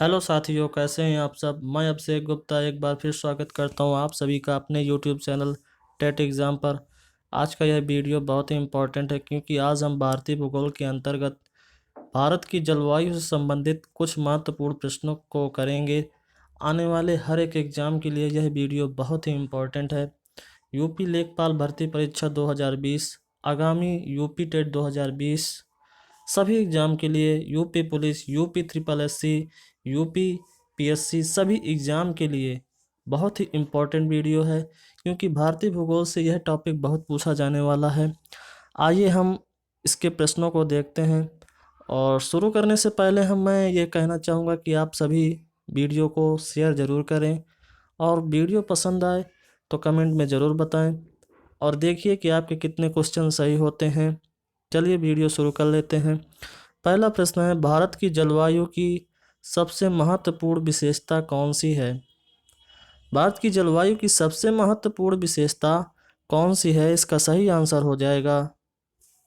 Hello साथियों, कैसे हैं आप सब। मैं अभिषेक गुप्ता एक बार फिर स्वागत करता हूं आप सभी का अपने यूट्यूब चैनल टेट एग्ज़ाम पर। आज का यह वीडियो बहुत ही इम्पोर्टेंट है क्योंकि आज हम भारतीय भूगोल के अंतर्गत भारत की जलवायु से संबंधित कुछ महत्वपूर्ण प्रश्नों को करेंगे। आने वाले हर एक एग्ज़ाम के लिए यह वीडियो बहुत ही इम्पोर्टेंट है। यूपी लेखपाल भर्ती परीक्षा 2020, आगामी यूपी टेट 2020, सभी एग्ज़ाम के लिए, UP police, UP triple SC, UP PSC, सभी एग्ज़ाम के लिए बहुत ही इम्पोर्टेंट वीडियो है क्योंकि भारतीय भूगोल से यह टॉपिक बहुत पूछा जाने वाला है। आइए हम इसके प्रश्नों को देखते हैं। और शुरू करने से पहले मैं ये कहना चाहूँगा कि आप सभी वीडियो को शेयर ज़रूर करें और वीडियो पसंद आए तो कमेंट में ज़रूर बताएं और देखिए कि आपके कितने क्वेश्चन सही होते हैं। चलिए वीडियो शुरू कर लेते हैं। पहला प्रश्न है, भारत की जलवायु की सबसे महत्वपूर्ण विशेषता कौन सी है। भारत की जलवायु की सबसे महत्वपूर्ण विशेषता कौन सी है। इसका सही आंसर हो जाएगा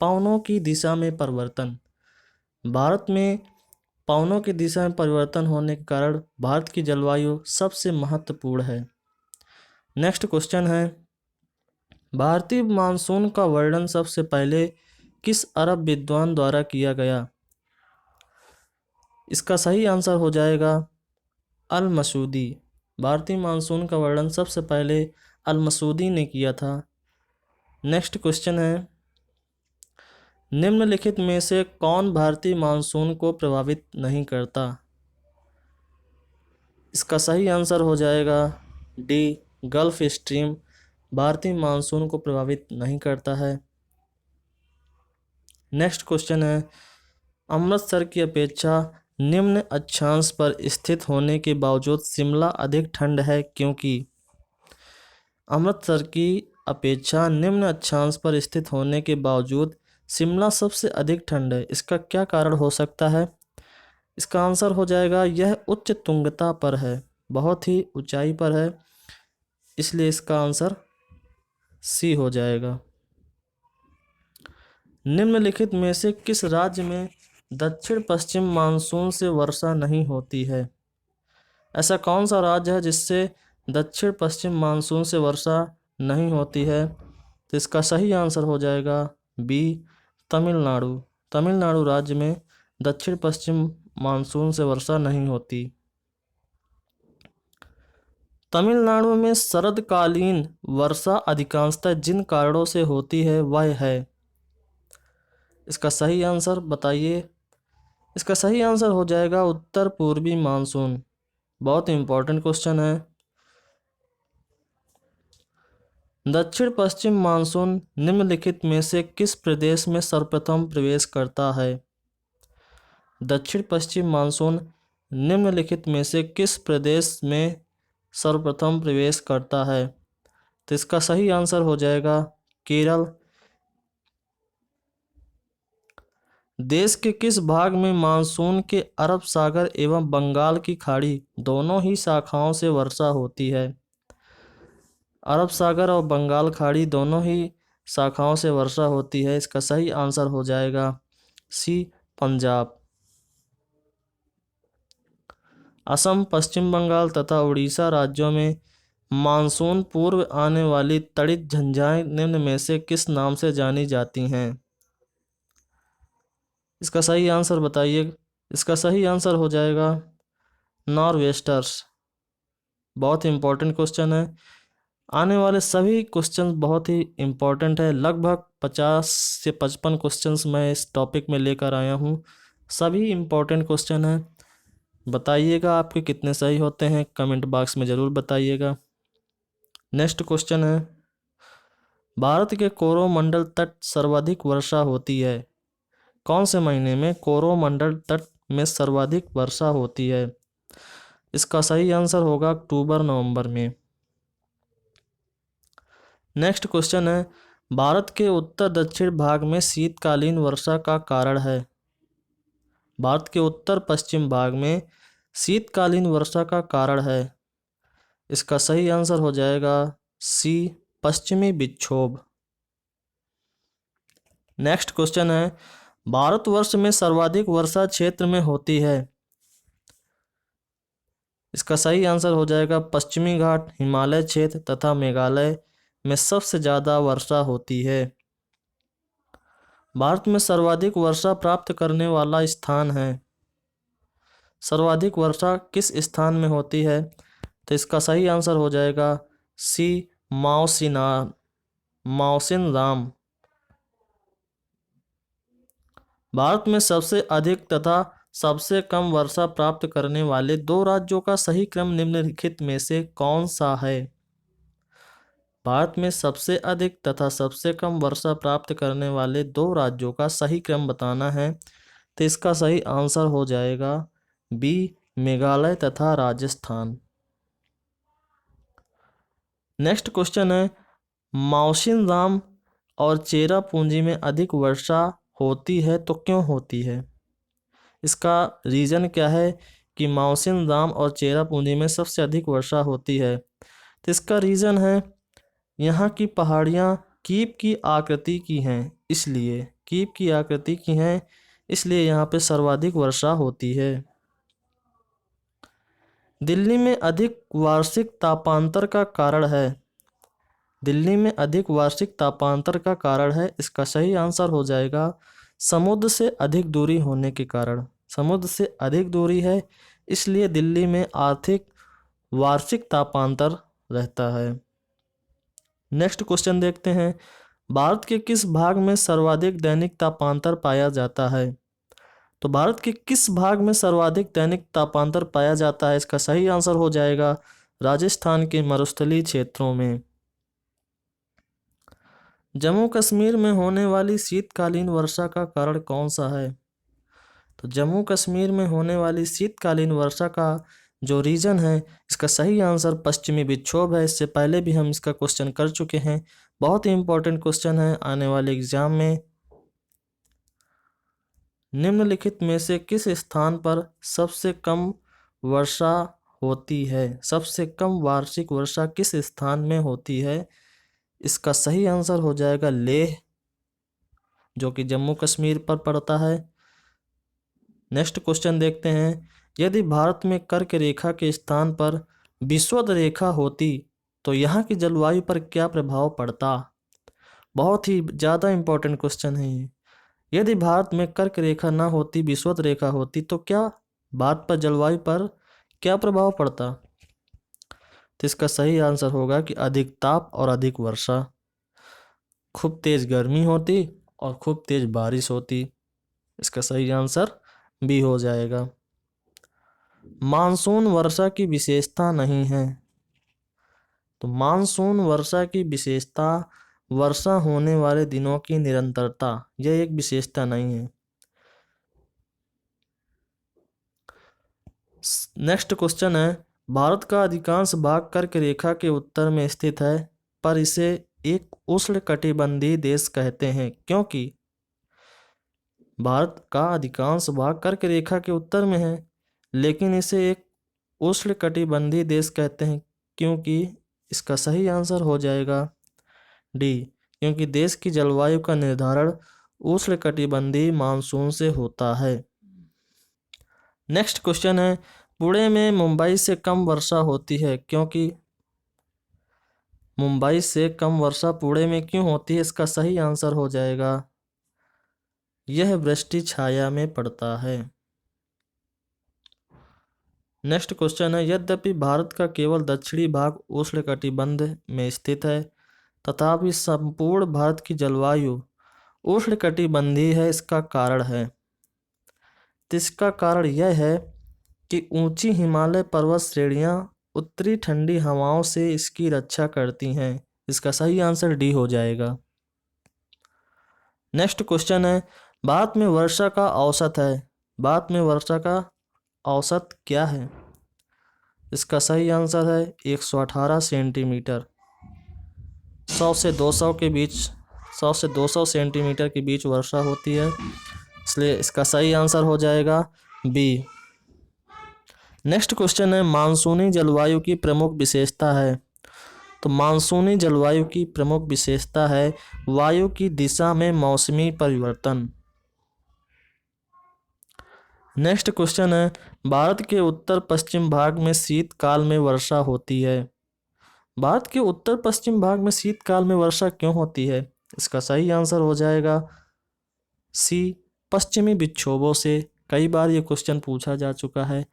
पवनों की दिशा में परिवर्तन। भारत में पवनों की दिशा में परिवर्तन होने के कारण भारत की जलवायु सबसे महत्वपूर्ण है। नेक्स्ट क्वेश्चन है, भारतीय मानसून का वर्णन सबसे पहले किस अरब विद्वान द्वारा किया गया। इसका सही आंसर हो जाएगा अल मसूदी। भारतीय मानसून का वर्णन सबसे पहले अल मसूदी ने किया था। नेक्स्ट क्वेश्चन है, निम्नलिखित में से कौन भारतीय मानसून को प्रभावित नहीं करता। इसका सही आंसर हो जाएगा डी, गल्फ स्ट्रीम भारतीय मानसून को प्रभावित नहीं करता है। नेक्स्ट क्वेश्चन है, अमृतसर की अपेक्षा निम्न अक्षांश पर स्थित होने के बावजूद शिमला अधिक ठंड है क्योंकि। अमृतसर की अपेक्षा निम्न अक्षांश पर स्थित होने के बावजूद शिमला सबसे अधिक ठंड है। इसका क्या कारण हो सकता है। इसका आंसर हो जाएगा यह उच्च तुंगता पर है, बहुत ही ऊंचाई पर है, इसलिए इसका आंसर सी हो जाएगा। निम्नलिखित में से किस राज्य में दक्षिण पश्चिम मानसून से वर्षा नहीं होती है। ऐसा कौन सा राज्य है जिससे दक्षिण पश्चिम मानसून से वर्षा नहीं होती है। तो इसका सही आंसर हो जाएगा बी, तमिलनाडु। तमिलनाडु राज्य में दक्षिण पश्चिम मानसून से वर्षा नहीं होती। तमिलनाडु में शरदकालीन वर्षा अधिकांशतः जिन कारणों से होती है वह है। इसका सही आंसर बताइए। इसका सही आंसर हो जाएगा उत्तर पूर्वी मानसून। बहुत इंपॉर्टेंट क्वेश्चन है। दक्षिण पश्चिम मानसून निम्नलिखित में से किस प्रदेश में सर्वप्रथम प्रवेश करता है। दक्षिण पश्चिम मानसून निम्नलिखित में से किस प्रदेश में सर्वप्रथम प्रवेश करता है। तो इसका सही आंसर हो जाएगा केरल। देश के किस भाग में मानसून के अरब सागर एवं बंगाल की खाड़ी दोनों ही शाखाओं से वर्षा होती है। अरब सागर और बंगाल खाड़ी दोनों ही शाखाओं से वर्षा होती है। इसका सही आंसर हो जाएगा सी, पंजाब। असम, पश्चिम बंगाल तथा उड़ीसा राज्यों में मानसून पूर्व आने वाली तड़ित झंझाएं निम्न में से किस नाम से जानी जाती हैं। इसका सही आंसर बताइए। इसका सही आंसर हो जाएगा नॉर्वेस्टर्स। बहुत ही इंपॉर्टेंट क्वेश्चन है। आने वाले सभी क्वेश्चन बहुत ही इम्पोर्टेंट है। लगभग 50 से 55 क्वेश्चंस मैं इस टॉपिक में लेकर आया हूँ। सभी इम्पोर्टेंट क्वेश्चन हैं। बताइएगा आपके कितने सही होते हैं, कमेंट बॉक्स में ज़रूर बताइएगा। नेक्स्ट क्वेश्चन है, भारत के कोरोमंडल तट सर्वाधिक वर्षा होती है। कौन से महीने में कोरोमंडल तट में सर्वाधिक वर्षा होती है। इसका सही आंसर होगा अक्टूबर नवंबर में। नेक्स्ट क्वेश्चन है, भारत के उत्तर दक्षिण भाग में शीतकालीन वर्षा का कारण है। भारत के उत्तर पश्चिम भाग में शीतकालीन वर्षा का कारण है। इसका सही आंसर हो जाएगा सी, पश्चिमी विक्षोभ। नेक्स्ट क्वेश्चन है, भारतवर्ष में सर्वाधिक वर्षा क्षेत्र में होती है। इसका सही आंसर हो जाएगा पश्चिमी घाट, हिमालय क्षेत्र तथा मेघालय में सबसे ज़्यादा वर्षा होती है। भारत में सर्वाधिक वर्षा प्राप्त करने वाला स्थान है। सर्वाधिक वर्षा किस स्थान में होती है? तो इसका सही आंसर हो जाएगा सी, मौसिनराम। भारत में सबसे अधिक तथा सबसे कम वर्षा प्राप्त करने वाले दो राज्यों का सही क्रम निम्नलिखित में से कौन सा है? भारत में सबसे अधिक तथा सबसे कम वर्षा प्राप्त करने वाले दो राज्यों का सही क्रम बताना है। तो इसका सही आंसर हो जाएगा बी, मेघालय तथा राजस्थान। नेक्स्ट क्वेश्चन है, मौसिनराम और चेरापूंजी में अधिक वर्षा होती है तो क्यों होती है? इसका रीज़न क्या है कि मौसिनराम और चेरापूंजी में सबसे अधिक वर्षा होती है? तो इसका रीज़न है यहाँ की पहाड़ियाँ कीप की आकृति की हैं, इसलिए कीप की आकृति की हैं, इसलिए यहाँ पे सर्वाधिक वर्षा होती है। दिल्ली में अधिक वार्षिक तापांतर का कारण है। दिल्ली में अधिक वार्षिक तापांतर का कारण है, इसका सही आंसर हो जाएगा समुद्र से अधिक दूरी होने के कारण। समुद्र से अधिक दूरी है, इसलिए दिल्ली में आर्थिक वार्षिक तापांतर रहता है। नेक्स्ट क्वेश्चन देखते हैं, भारत के किस भाग में सर्वाधिक दैनिक तापांतर पाया जाता है? तो भारत के किस भाग में सर्वाधिक दैनिक तापांतर पाया जाता है? इसका सही आंसर हो जाएगा राजस्थान के मरुस्थलीय क्षेत्रों में। जम्मू कश्मीर में होने वाली शीतकालीन वर्षा का कारण कौन सा है? तो जम्मू कश्मीर में होने वाली शीतकालीन वर्षा का जो रीजन है, इसका सही आंसर पश्चिमी विक्षोभ है। इससे पहले भी हम इसका क्वेश्चन कर चुके हैं, बहुत ही इंपॉर्टेंट क्वेश्चन है आने वाले एग्जाम में। निम्नलिखित में से किस स्थान पर सबसे कम वर्षा होती है? सबसे कम वार्षिक वर्षा किस स्थान में होती है? इसका सही आंसर हो जाएगा लेह, जो कि जम्मू कश्मीर पर पड़ता है। नेक्स्ट क्वेश्चन देखते हैं, यदि भारत में कर्क रेखा के स्थान पर विषुवत रेखा होती तो यहाँ की जलवायु पर क्या प्रभाव पड़ता? बहुत ही ज़्यादा इंपॉर्टेंट क्वेश्चन है ये। यदि भारत में कर्क रेखा ना होती, विषुवत रेखा होती, तो क्या भारत पर जलवायु पर क्या प्रभाव पड़ता? तो इसका सही आंसर होगा कि अधिक ताप और अधिक वर्षा, खूब तेज गर्मी होती और खूब तेज बारिश होती। इसका सही आंसर बी हो जाएगा। मानसून वर्षा की विशेषता नहीं है। तो मानसून वर्षा की विशेषता वर्षा होने वाले दिनों की निरंतरता, यह एक विशेषता नहीं है। नेक्स्ट क्वेश्चन है, भारत का अधिकांश भाग कर्क रेखा के उत्तर में स्थित है, पर इसे एक उष्णकटिबंधीय देश कहते हैं, क्योंकि भारत का अधिकांश भाग कर्क रेखा के उत्तर में है, लेकिन इसे एक उष्णकटिबंधीय देश कहते हैं, क्योंकि इसका सही आंसर हो जाएगा डी, क्योंकि देश की जलवायु का निर्धारण उष्णकटिबंधीय मानसून से होता है। नेक्स्ट क्वेश्चन है, पुणे में मुंबई से कम वर्षा होती है, क्योंकि मुंबई से कम वर्षा पुणे में क्यों होती है? इसका सही आंसर हो जाएगा यह वृष्टि छाया में पड़ता है। नेक्स्ट क्वेश्चन है, यद्यपि भारत का केवल दक्षिणी भाग उष्णकटिबंध में स्थित है, तथापि संपूर्ण भारत की जलवायु उष्णकटिबंधीय है, इसका कारण है? तो इसका कारण यह है कि ऊंची हिमालय पर्वत श्रेणियां उत्तरी ठंडी हवाओं से इसकी रक्षा करती हैं। इसका सही आंसर डी हो जाएगा। नेक्स्ट क्वेश्चन है, भारत में वर्षा का औसत है, भारत में वर्षा का औसत क्या है? इसका सही आंसर है 118 सेंटीमीटर। 100 से 200 के बीच, 100 से 200 सेंटीमीटर के बीच वर्षा होती है, इसलिए इसका सही आंसर हो जाएगा बी। नेक्स्ट क्वेश्चन है, मानसूनी जलवायु की प्रमुख विशेषता है। तो मानसूनी जलवायु की प्रमुख विशेषता है वायु की दिशा में मौसमी परिवर्तन। नेक्स्ट क्वेश्चन है, भारत के उत्तर पश्चिम भाग में शीतकाल में वर्षा होती है। भारत के उत्तर पश्चिम भाग में शीतकाल में वर्षा क्यों होती है? इसका सही आंसर हो जाएगा सी, पश्चिमी विक्षोभों से। कई बार ये क्वेश्चन पूछा जा चुका है।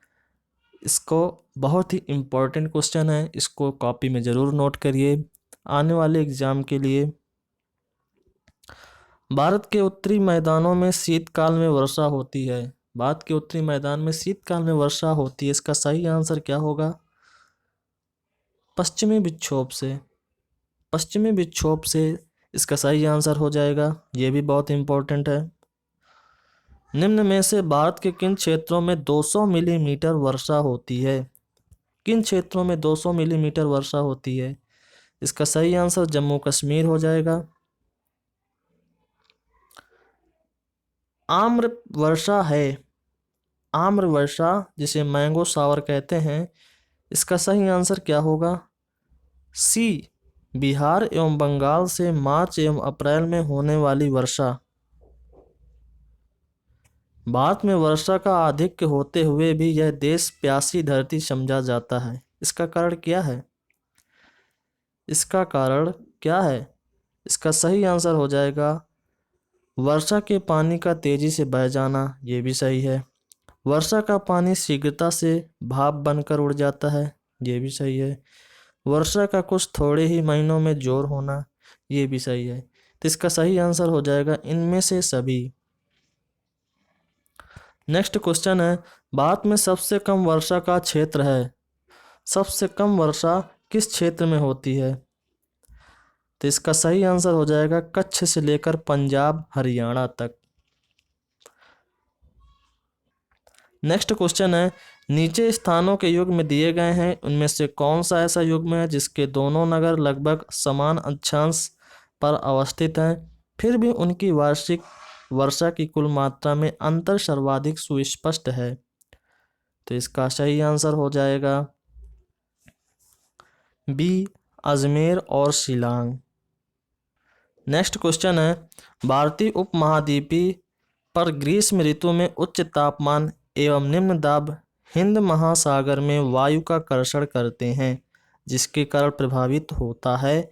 इसको बहुत ही इम्पोर्टेंट क्वेश्चन है, इसको कॉपी में ज़रूर नोट करिए आने वाले एग्जाम के लिए। भारत के उत्तरी मैदानों में शीतकाल में वर्षा होती है। भारत के उत्तरी मैदान में शीतकाल में वर्षा होती है, इसका सही आंसर क्या होगा? पश्चिमी विक्षोभ से। पश्चिमी विक्षोभ से इसका सही आंसर हो जाएगा। ये भी बहुत इम्पोर्टेंट है। निम्न में से भारत के किन क्षेत्रों में 200 मिलीमीटर वर्षा होती है? किन क्षेत्रों में 200 मिलीमीटर वर्षा होती है? इसका सही आंसर जम्मू कश्मीर हो जाएगा। आम्र वर्षा है, आम्र वर्षा जिसे मैंगो शावर कहते हैं, इसका सही आंसर क्या होगा? सी, बिहार एवं बंगाल से मार्च एवं अप्रैल में होने वाली वर्षा। भारत में वर्षा का आधिक्य होते हुए भी यह देश प्यासी धरती समझा जाता है, इसका कारण क्या है? इसका कारण क्या है? इसका सही आंसर हो जाएगा वर्षा के पानी का तेजी से बह जाना। ये भी सही है। वर्षा का पानी शीघ्रता से भाप बनकर उड़ जाता है। ये भी सही है। वर्षा का कुछ थोड़े ही महीनों में जोर होना। ये भी सही है। तो इसका सही आंसर हो जाएगा इनमें से सभी। नेक्स्ट क्वेश्चन है, भारत में सबसे कम वर्षा का क्षेत्र है। सबसे कम वर्षा किस क्षेत्र में होती है? तो इसका सही आंसर हो जाएगा कच्छ से लेकर पंजाब हरियाणा तक। नेक्स्ट क्वेश्चन है, नीचे स्थानों के युग्म दिए गए हैं, उनमें से कौन सा ऐसा युग्म है जिसके दोनों नगर लगभग समान अक्षांश पर अवस्थित हैं, फिर भी उनकी वार्षिक वर्षा की कुल मात्रा में अंतर सर्वाधिक सुस्पष्ट है? तो इसका सही आंसर हो जाएगा बी, अजमेर और शिलांग। नेक्स्ट क्वेश्चन है, भारतीय उपमहाद्वीपीय पर ग्रीष्म ऋतु में उच्च तापमान एवं निम्न दाब हिंद महासागर में वायु का कर्षण करते हैं, जिसके कारण प्रभावित होता है।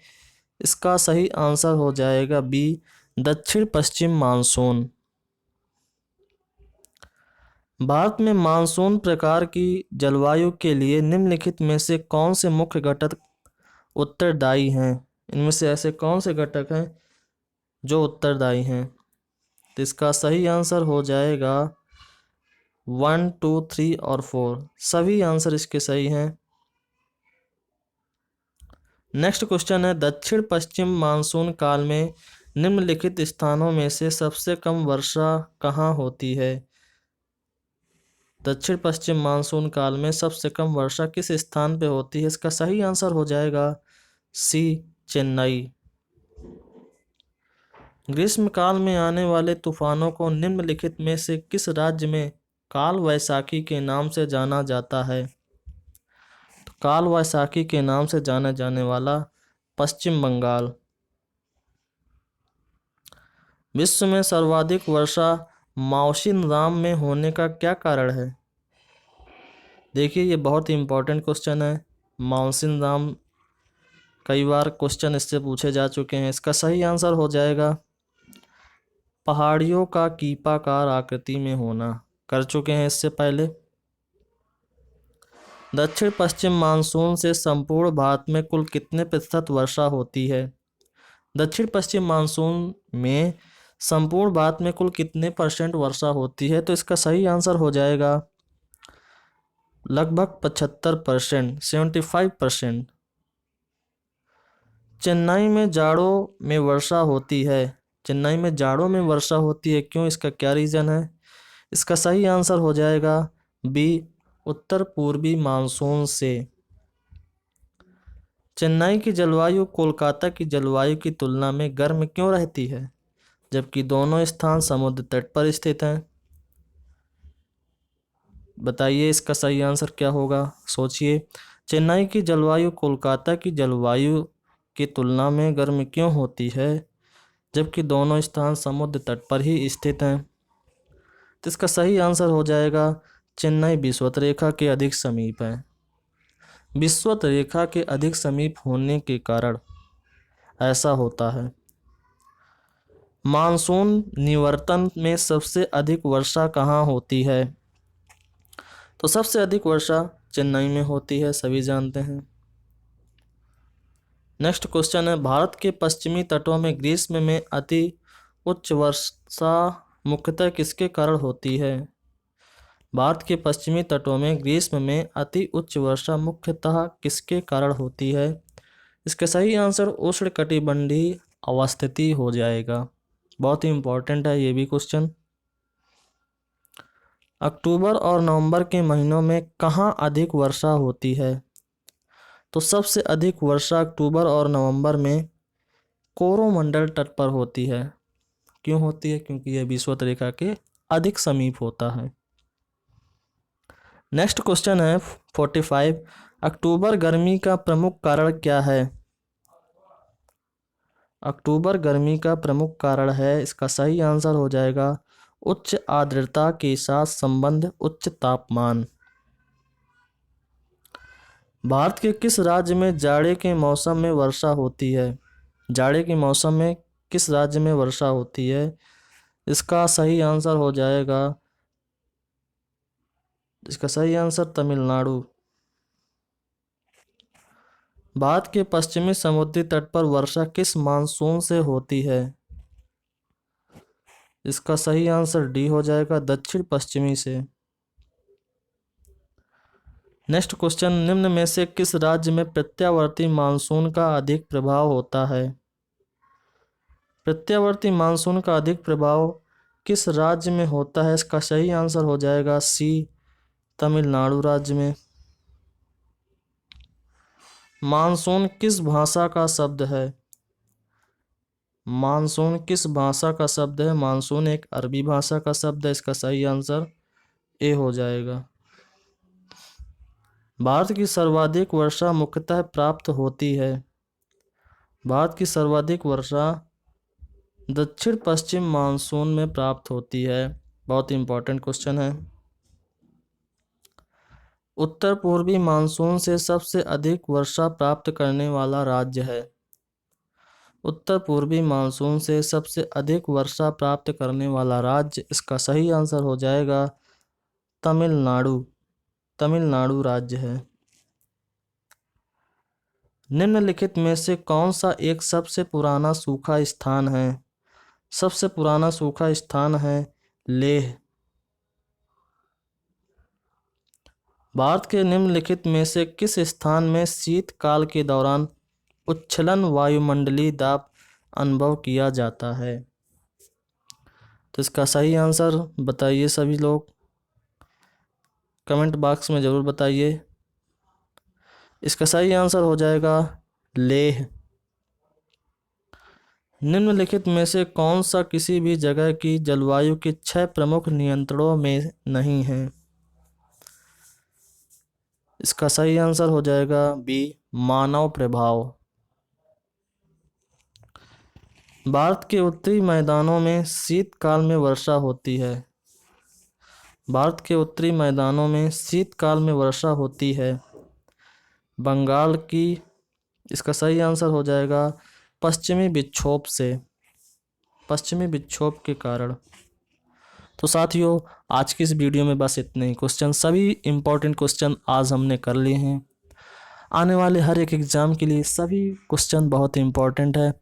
इसका सही आंसर हो जाएगा बी, दक्षिण पश्चिम मानसून। भारत में मानसून प्रकार की जलवायु के लिए निम्नलिखित में से कौन से मुख्य घटक उत्तरदायी हैं? इनमें से ऐसे कौन से घटक हैं जो उत्तरदायी हैं? तो इसका सही आंसर हो जाएगा 1, 2, 3 और 4, सभी आंसर इसके सही हैं। नेक्स्ट क्वेश्चन है, दक्षिण पश्चिम मानसून काल में निम्नलिखित स्थानों में से सबसे कम वर्षा कहाँ होती है? दक्षिण पश्चिम मानसून काल में सबसे कम वर्षा किस स्थान पे होती है? इसका सही आंसर हो जाएगा सी, चेन्नई। ग्रीष्म काल में आने वाले तूफानों को निम्नलिखित में से किस राज्य में काल वैसाखी के नाम से जाना जाता है? तो काल वैसाखी के नाम से जाने जाने वाला पश्चिम बंगाल। विश्व में सर्वाधिक वर्षा मौसिनराम में होने का क्या कारण है? देखिए, ये बहुत ही इम्पोर्टेंट क्वेश्चन है। मौसिनराम कई बार क्वेश्चन इससे पूछे जा चुके हैं। इसका सही आंसर हो जाएगा पहाड़ियों का कीपाकार आकृति में होना। कर चुके हैं इससे पहले। दक्षिण पश्चिम मानसून से संपूर्ण भारत में कुल कितने प्रतिशत वर्षा होती है? दक्षिण पश्चिम मानसून में संपूर्ण भारत में कुल कितने % वर्षा होती है? तो इसका सही आंसर हो जाएगा लगभग 75%, 75%। चेन्नई में जाड़ों में वर्षा होती है। चेन्नई में जाड़ों में वर्षा होती है, क्यों? इसका क्या रीज़न है? इसका सही आंसर हो जाएगा बी, उत्तर पूर्वी मानसून से। चेन्नई की जलवायु कोलकाता की जलवायु की तुलना में गर्म क्यों रहती है, जबकि दोनों स्थान समुद्र तट पर स्थित हैं? बताइए इसका सही आंसर क्या होगा? सोचिए। चेन्नई की जलवायु कोलकाता की जलवायु की तुलना में गर्म क्यों होती है, जबकि दोनों स्थान समुद्र तट पर ही स्थित हैं? तो इसका सही आंसर हो जाएगा चेन्नई विषुवत रेखा के अधिक समीप है। विषुवत रेखा के अधिक समीप होने के कारण ऐसा होता है। मानसून निवर्तन में सबसे अधिक वर्षा कहाँ होती है? तो सबसे अधिक वर्षा चेन्नई में होती है, सभी जानते हैं। नेक्स्ट क्वेश्चन है, भारत के पश्चिमी तटों में ग्रीष्म में अति उच्च वर्षा मुख्यतः किसके कारण होती है? भारत के पश्चिमी तटों में ग्रीष्म में अति उच्च वर्षा मुख्यतः किसके कारण होती है? इसका सही आंसर उष्णकटिबंधीय अवस्थिति हो जाएगा। बहुत ही इंपॉर्टेंट है ये भी क्वेश्चन। अक्टूबर और नवंबर के महीनों में कहाँ अधिक वर्षा होती है? तो सबसे अधिक वर्षा अक्टूबर और नवंबर में कोरोमंडल तट पर होती है। क्यों होती है? क्योंकि यह विषुवत रेखा के अधिक समीप होता है। नेक्स्ट क्वेश्चन है 45, अक्टूबर गर्मी का प्रमुख कारण क्या है? अक्टूबर गर्मी का प्रमुख कारण है, इसका सही आंसर हो जाएगा उच्च आर्द्रता के साथ संबंध उच्च तापमान। भारत के किस राज्य में जाड़े के मौसम में वर्षा होती है? जाड़े के मौसम में किस राज्य में वर्षा होती है? इसका सही आंसर हो जाएगा, इसका सही आंसर तमिलनाडु। भारत के पश्चिमी समुद्री तट पर वर्षा किस मानसून से होती है? इसका सही आंसर डी हो जाएगा, दक्षिण पश्चिमी से। नेक्स्ट क्वेश्चन, निम्न में से किस राज्य में प्रत्यावर्ती मानसून का अधिक प्रभाव होता है? प्रत्यावर्ती मानसून का अधिक प्रभाव किस राज्य में होता है? इसका सही आंसर हो जाएगा सी, तमिलनाडु राज्य में। मानसून किस भाषा का शब्द है? मानसून किस भाषा का शब्द है? मानसून एक अरबी भाषा का शब्द है, इसका सही आंसर ए हो जाएगा। भारत की सर्वाधिक वर्षा मुख्यतः प्राप्त होती है। भारत की सर्वाधिक वर्षा दक्षिण पश्चिम मानसून में प्राप्त होती है। बहुत इंपॉर्टेंट क्वेश्चन है। उत्तर पूर्वी मानसून से सबसे अधिक वर्षा प्राप्त करने वाला राज्य है। उत्तर पूर्वी मानसून से सबसे अधिक वर्षा प्राप्त करने वाला राज्य, इसका सही आंसर हो जाएगा तमिलनाडु। तमिलनाडु राज्य है। निम्नलिखित में से कौन सा एक सबसे पुराना सूखा स्थान है? सबसे पुराना सूखा स्थान है लेह। भारत के निम्नलिखित में से किस स्थान में शीतकाल के दौरान उच्छलन वायुमंडलीय दाब अनुभव किया जाता है? तो इसका सही आंसर बताइए सभी लोग, कमेंट बॉक्स में ज़रूर बताइए। इसका सही आंसर हो जाएगा लेह। निम्नलिखित में से कौन सा किसी भी जगह की जलवायु के 6 प्रमुख नियंत्रणों में नहीं है? इसका सही आंसर हो जाएगा बी, मानव प्रभाव। भारत के उत्तरी मैदानों में शीतकाल में वर्षा होती है। भारत के उत्तरी मैदानों में शीतकाल में वर्षा होती है बंगाल की, इसका सही आंसर हो जाएगा पश्चिमी विक्षोभ से, पश्चिमी विक्षोभ के कारण। तो साथियों, आज की इस वीडियो में बस इतने ही क्वेश्चन, सभी इम्पोर्टेंट क्वेश्चन आज हमने कर लिए हैं। आने वाले हर एक एग्ज़ाम के लिए सभी क्वेश्चन बहुत इम्पोर्टेंट है।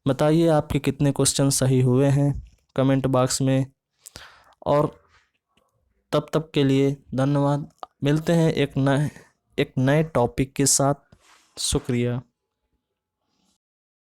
बताइए आपके कितने क्वेश्चन सही हुए हैं कमेंट बॉक्स में। और तब तक के लिए धन्यवाद। मिलते हैं एक नए टॉपिक के साथ। शुक्रिया।